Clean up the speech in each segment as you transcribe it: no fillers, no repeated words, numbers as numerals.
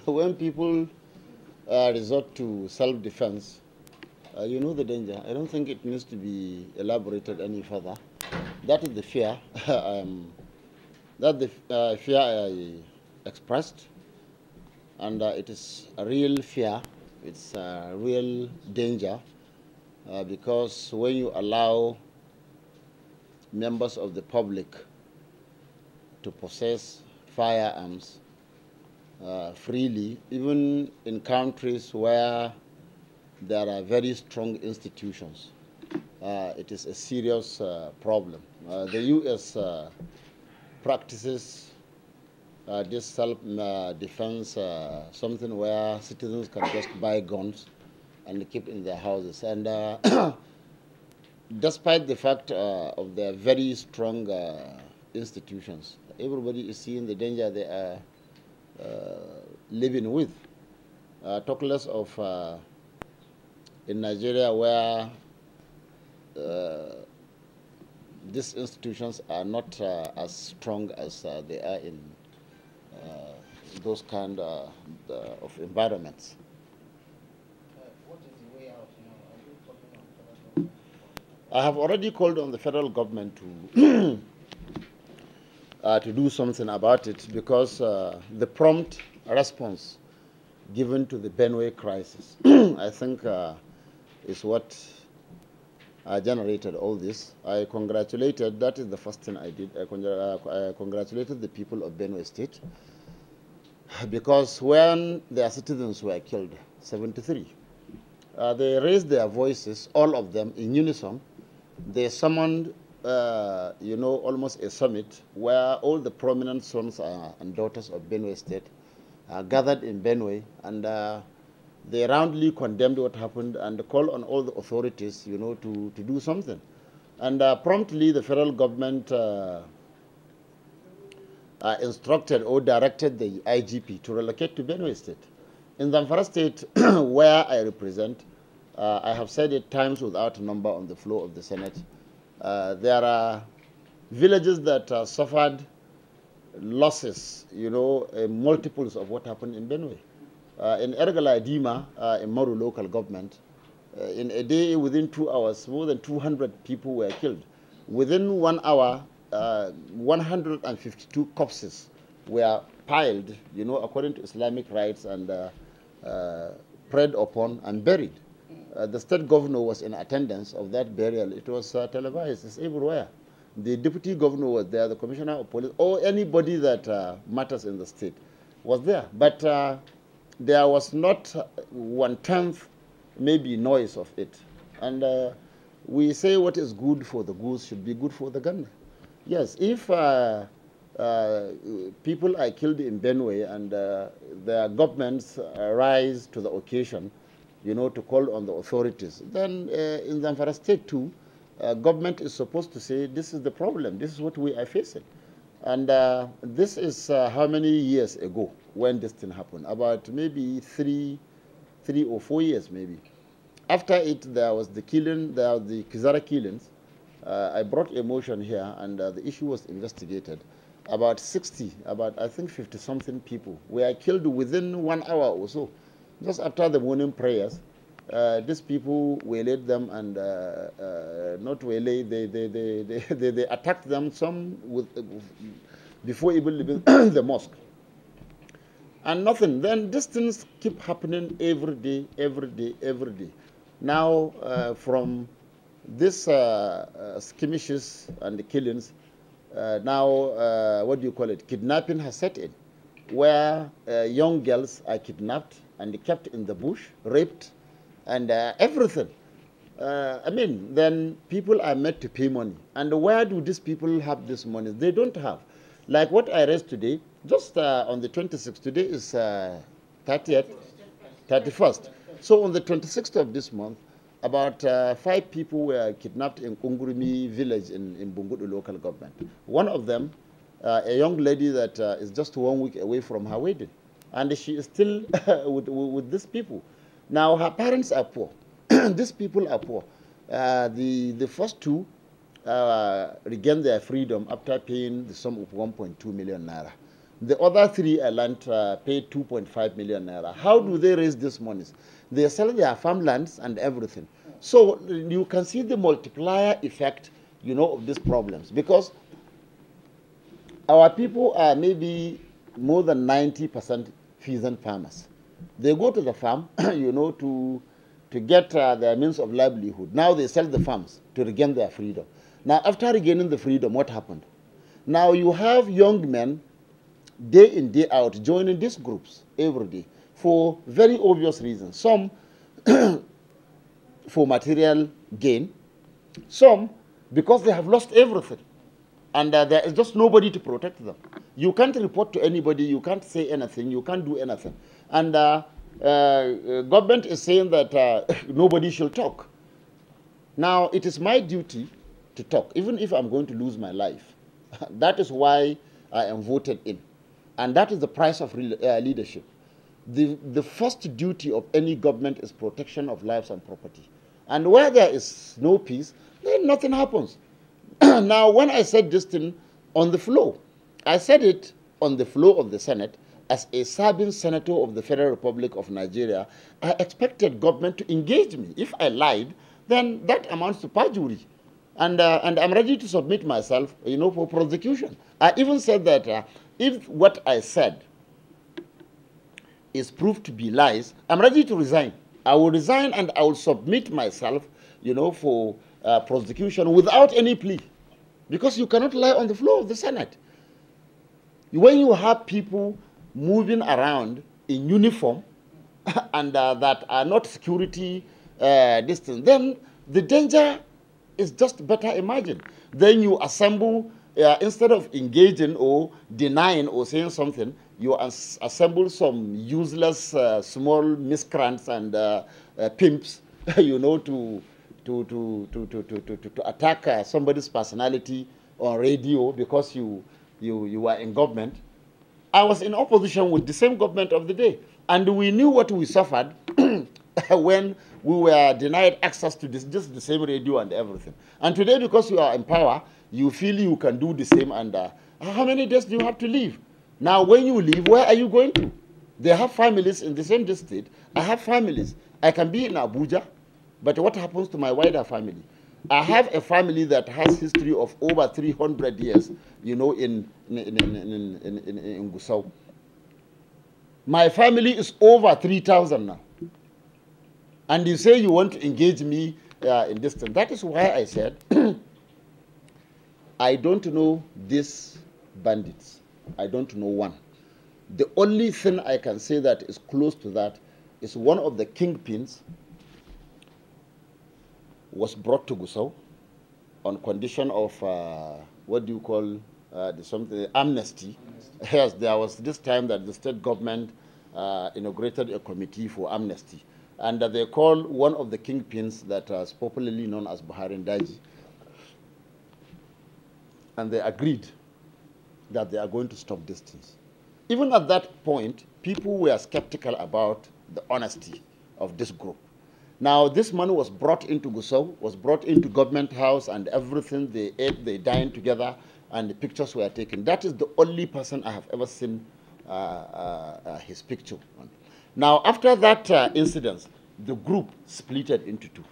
When people resort to self-defense, you know the danger. I don't think it needs to be elaborated any further. That is the fear. That the fear I expressed, and it is a real fear. It's a real danger because when you allow members of the public to possess firearms freely, even in countries where there are very strong institutions, it is a serious problem. The U.S. Practices this self-defense, something where citizens can just buy guns and keep in their houses. And despite the fact of their very strong institutions, everybody is seeing the danger they are living with. Talk less of in Nigeria, where these institutions are not as strong as they are in those kind of environments. What is the way out now? Are you calling on the federal government? I have already called on the federal government to to do something about it, because the prompt response given to the Benue crisis, I think, is what generated all this. I congratulated, that is the first thing I did, I congratulated the people of Benue State, because when their citizens were killed, 73, they raised their voices, all of them in unison. They summoned, you know, almost a summit where all the prominent sons and daughters of Benue State gathered in Benue, and they roundly condemned what happened and called on all the authorities, you know, to do something. And promptly the federal government instructed or directed the IGP to relocate to Benue State. In Zamfara State, where I represent, I have said it times without number on the floor of the Senate, there are villages that suffered losses, you know, multiples of what happened in Benue. In Ergala Dima, in Maru local government, in a day, within 2 hours, more than 200 people were killed. Within 1 hour, 152 corpses were piled, you know, according to Islamic rites, and prayed upon and buried. The state governor was in attendance of that burial. It was televised. It's everywhere. The deputy governor was there, the commissioner of police, or anybody that matters in the state was there. But there was not 1/10, maybe, noise of it. And we say what is good for the goose should be good for the gander. Yes, if people are killed in Benue and their governments rise to the occasion, you know, to call on the authorities, then in Zamfara State too, government is supposed to say, this is the problem, this is what we are facing. And this is how many years ago when this thing happened? About maybe three or 4 years maybe. After it, there was the killing, there was the Kizara killings. I brought a motion here, and the issue was investigated. About 60, about I think 50-something people were killed within 1 hour or so. Just after the morning prayers, these people waylaid them, and not waylaid, they attacked them, some with, before even leaving the mosque. And nothing. Then these things keep happening every day, every day, every day. Now, from these skirmishes and the killings, now, what do you call it? Kidnapping has set in, where young girls are kidnapped and kept in the bush, raped, and everything. I mean, then people are made to pay money. And where do these people have this money? They don't have. Like what I raised today, just on the 26th, today is 30th, 31st. So on the 26th of this month, about 5 people were kidnapped in Kungurumi village in Bungudu local government. One of them, a young lady that is just 1 week away from her wedding. And she is still with these people. Now, her parents are poor. These people are poor. The first two regained their freedom after paying the sum of 1.2 million naira. The other 3 land paid 2.5 million naira. How do they raise these monies? They sell their farmlands and everything. So you can see the multiplier effect, of these problems, because our people are maybe more than 90% peasant farmers. They go to the farm, to get their means of livelihood. Now they sell the farms to regain their freedom. Now, after regaining the freedom, what happened? Now you have young men, day in, day out, joining these groups every day for very obvious reasons. Some for material gain, some because they have lost everything. And there is just nobody to protect them. You can't report to anybody, you can't say anything, you can't do anything. And government is saying that nobody shall talk. Now, it is my duty to talk, even if I'm going to lose my life. That is why I am voted in. And that is the price of leadership. The first duty of any government is protection of lives and property. And where there is no peace, then nothing happens. Now, when I said this thing on the floor, I said it on the floor of the Senate as a serving senator of the Federal Republic of Nigeria. I expected government to engage me. If I lied, then that amounts to perjury. And I'm ready to submit myself, for prosecution. I even said that if what I said is proved to be lies, I'm ready to resign. I will resign and I will submit myself, for prosecution without any plea. Because you cannot lie on the floor of the Senate. When you have people moving around in uniform and that are not security distance, then the danger is just better imagined. Then you assemble, instead of engaging or denying or saying something, you assemble some useless small miscreants and pimps, to attack somebody's personality on radio because you were in government. I was in opposition with the same government of the day, and we knew what we suffered when we were denied access to just the same radio and everything. And today, because you are in power, you feel you can do the same. And how many days do you have to leave? Now, when you leave, where are you going to? They have families in the same district. I have families. I can be in Abuja, but what happens to my wider family? I have a family that has history of over 300 years, in Gusau. My family is over 3,000 now. And you say you want to engage me in this thing. That is why I said, I don't know these bandits. I don't know one. The only thing I can say that is close to that is one of the kingpins was brought to Gusau on condition of, what do you call, amnesty. Yes, there was this time that the state government inaugurated a committee for amnesty. And they call one of the kingpins that is popularly known as Buhari Daji. And they agreed that they are going to stop these things. Even at that point, people were skeptical about the honesty of this group. Now, this man was brought into Gusau, was brought into government house, and everything. They ate, they dined together, and the pictures were taken. That is the only person I have ever seen his picture on. Now, after that incident, the group splitted into two.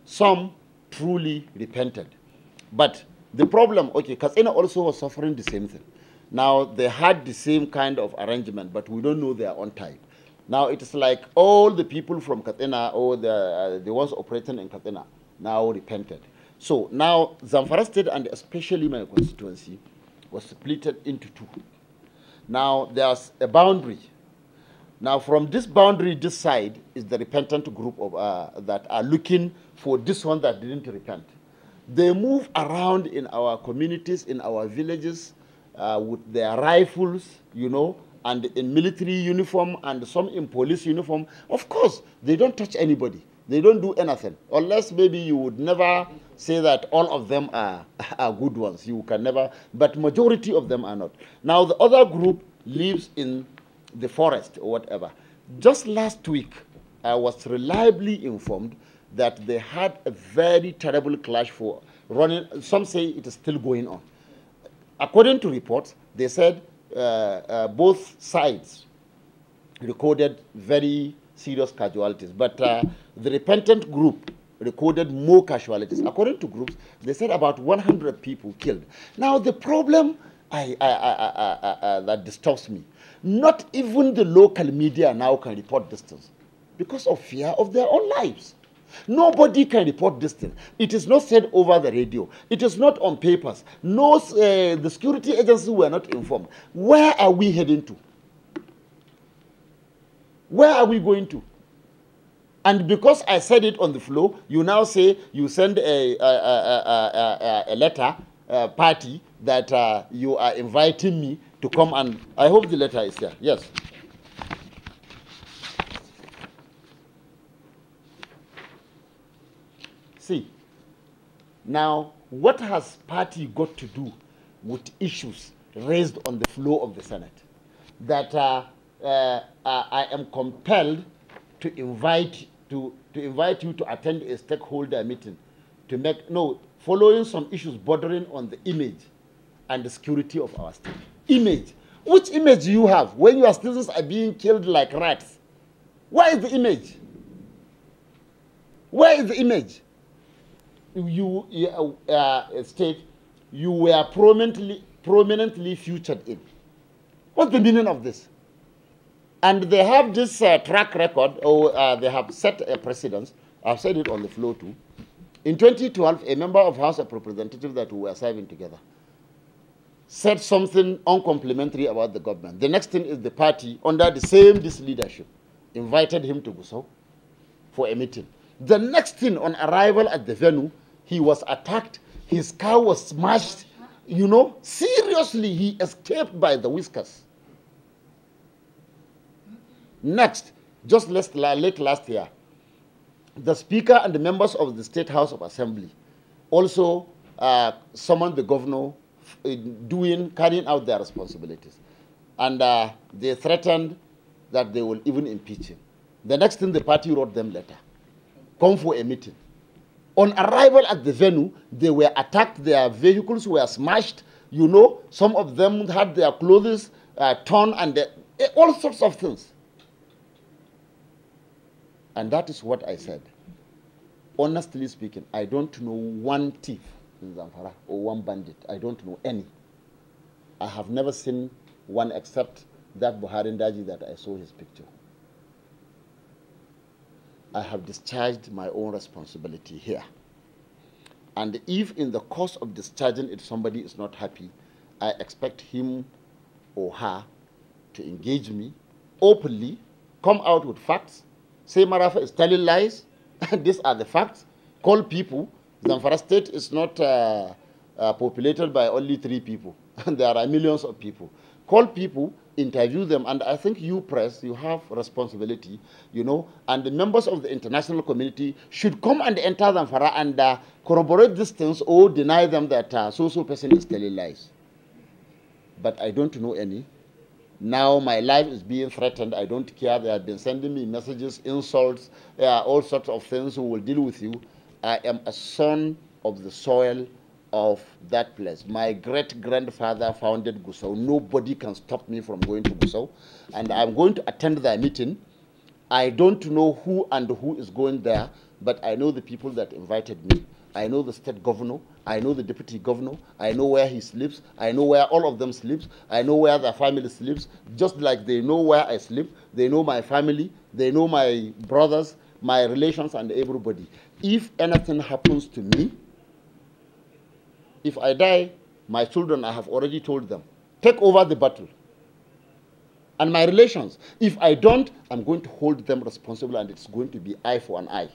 Some truly repented. But the problem, okay, Katsina also was suffering the same thing. Now, they had the same kind of arrangement, but we don't know their own type. Now, it is like all the people from Katsina or the ones operating in Katsina now repented. So now, Zamfara State and especially my constituency was splitted into two. Now, there's a boundary. Now, from this boundary, this side is the repentant group of, that are looking for this one that didn't repent. They move around in our communities, in our villages, with their rifles, and in military uniform, and some in police uniform. Of course, they don't touch anybody. They don't do anything. Unless maybe you would never say that all of them are good ones. You can never, but majority of them are not. Now, the other group lives in the forest or whatever. Just last week, I was reliably informed that they had a very terrible clash for running. Some say it is still going on. According to reports, they said both sides recorded very serious casualties, but the repentant group recorded more casualties. According to groups, they said about 100 people killed. Now, the problem that disturbs me, not even the local media now can report this thing because of fear of their own lives. Nobody can report this thing. It is not said over the radio. It is not on papers. No, the security agencies were not informed. Where are we heading to? Where are we going to? And because I said it on the floor, you now say you send a letter party that you are inviting me to come, and I hope the letter is here. Yes. See, now what has party got to do with issues raised on the floor of the Senate? That I am compelled to invite you to attend a stakeholder meeting to make, following some issues bordering on the image and the security of our state. Image. Which image do you have when your citizens are being killed like rats? Where is the image? Where is the image? You state you were prominently featured in. What's the meaning of this? And they have this track record, or they have set a precedence. I've said it on the floor too. In 2012, a member of House of Representatives that we were serving together said something uncomplimentary about the government. The next thing is the party, under the same this leadership, invited him to Gusau for a meeting. The next thing, on arrival at the venue, he was attacked, his car was smashed, seriously, he escaped by the whiskers. Next, just late last year, the Speaker and the members of the State House of Assembly also summoned the governor carrying out their responsibilities. And they threatened that they will even impeach him. The next thing, the party wrote them letter, come for a meeting. On arrival at the venue, they were attacked, their vehicles were smashed, some of them had their clothes torn, and all sorts of things. And that is what I said. Honestly speaking, I don't know one thief in Zamfara or one bandit. I don't know any. I have never seen one except that Buhari Ndaji that I saw his picture. I have discharged my own responsibility here. And if in the course of discharging it somebody is not happy, I expect him or her to engage me openly, come out with facts, say Marafa is telling lies, these are the facts, call people. Zamfara state is not populated by only 3 people. There are millions of people. Call people, interview them, and I think you press, you have responsibility, and the members of the international community should come and enter Zamfara and corroborate these things or deny them that so-so person is telling lies. But I don't know any. Now my life is being threatened. I don't care. They have been sending me messages, insults, all sorts of things. Who will deal with you. I am a son of the soil of that place. My great-grandfather founded Gusau. Nobody can stop me from going to Gusau. And I'm going to attend their meeting. I don't know who and who is going there, but I know the people that invited me. I know the state governor. I know the deputy governor. I know where he sleeps. I know where all of them sleeps. I know where their family sleeps. Just like they know where I sleep. They know my family. They know my brothers, my relations, and everybody. If anything happens to me, if I die, my children, I have already told them, take over the battle. And my relations, if I don't, I'm going to hold them responsible, and it's going to be eye for an eye.